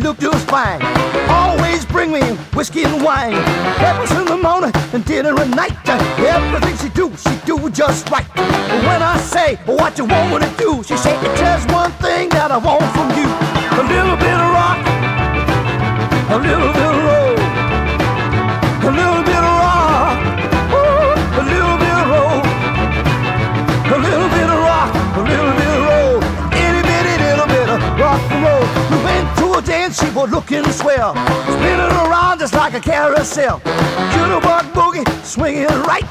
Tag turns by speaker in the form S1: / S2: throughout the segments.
S1: looked just fine. Always bring me whiskey and wine. Breakfast in the morning and dinner at night. Everything she do just right. When I say what you want me to do, she say it's just one thing that I want from you. A little bit of rock, a little bit of roll, a little bit of rock, ooh, a little bit of roll, a little bit of rock, a little bit of roll, itty bitty little bit of rock and roll. We went to a dance, she was looking swell, spinning around just like a carousel. Jitterbug boogie, swinging right,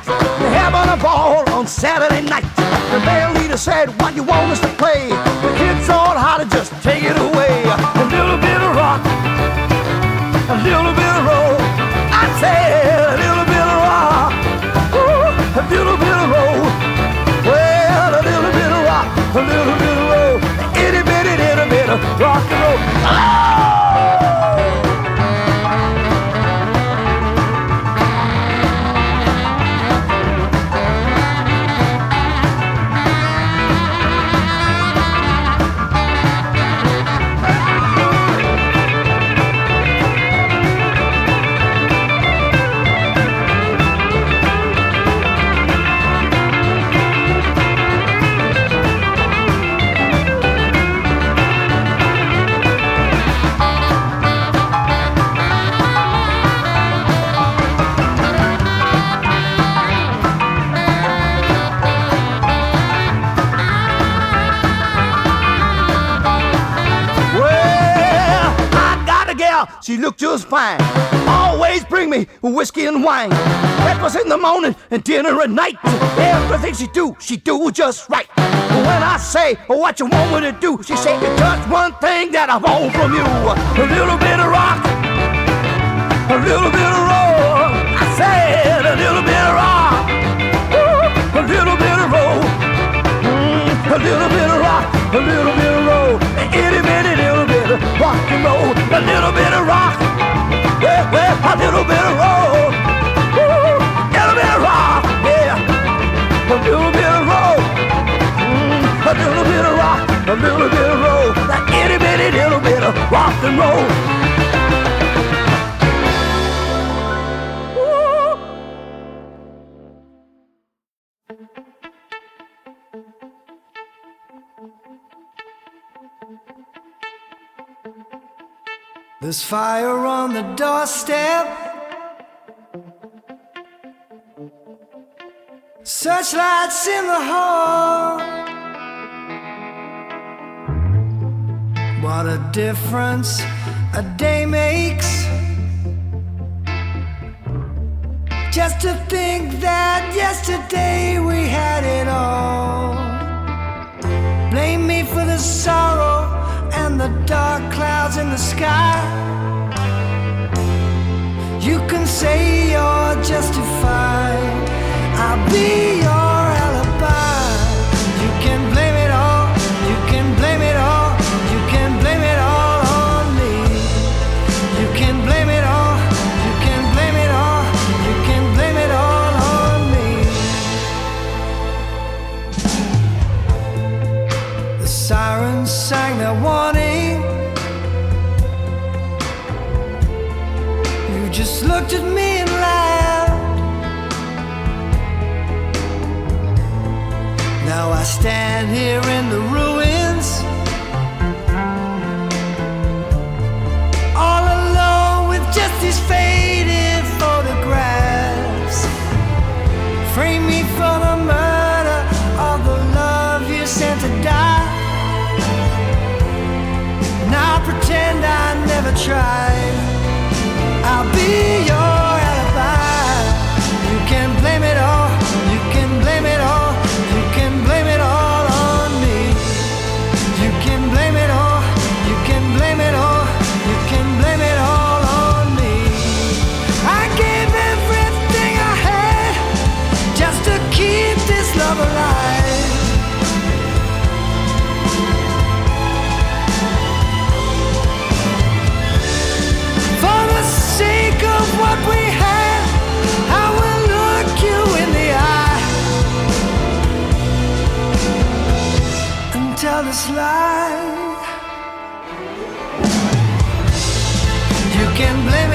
S1: having a ball on Saturday night. The band leader said, what you want us to play? The kids all how to just take it away. A little bit of rock, a little bit of roll. I said a little bit of rock, ooh, a little bit of roll. Well, a little bit of rock, a little bit of roll, itty bitty little bit of rock and roll. Oh! She looked just fine. Always bring me whiskey and wine. Breakfast in the morning and dinner at night. Everything she do just right. When I say what you want me to do, she say it's just one thing that I want from you. A little bit of rock, a little bit of roll. I said a little bit of rock, ooh, a little bit of roll, a little bit of rock, a little bit of roll, itty bitty little bit of rock and roll, a little bit of rock, well, a little bit of roll, ooh, a little bit of rock, yeah, a little bit of roll, a little bit of rock, a little bit of roll, that itty bitty little bit of rock and roll.
S2: There's fire on the doorstep, searchlights in the hall. What a difference a day makes. Just to think that yesterday we had it all. Blame me for the sorrow and the dark clouds in the sky. You can say you're justified, I'll be your alibi. You can blame it all, you can blame it all, you can blame it all on me. You can blame it all, you can blame it all, you can blame it all on me. The sirens sang their warning. You just looked at me and laughed. Now I stand here in the ruins, all alone with just these faded photographs. Frame me for the murder of the love you sent to die. Now pretend I never tried. I'll be your alibi. You can blame it all, you can blame it all, you can blame it all on me. You can blame it all, you can blame it all, you can blame it all on me. I gave everything I had just to keep this love alive. For the sake of what we had, I will look you in the eye and tell this lie. can blame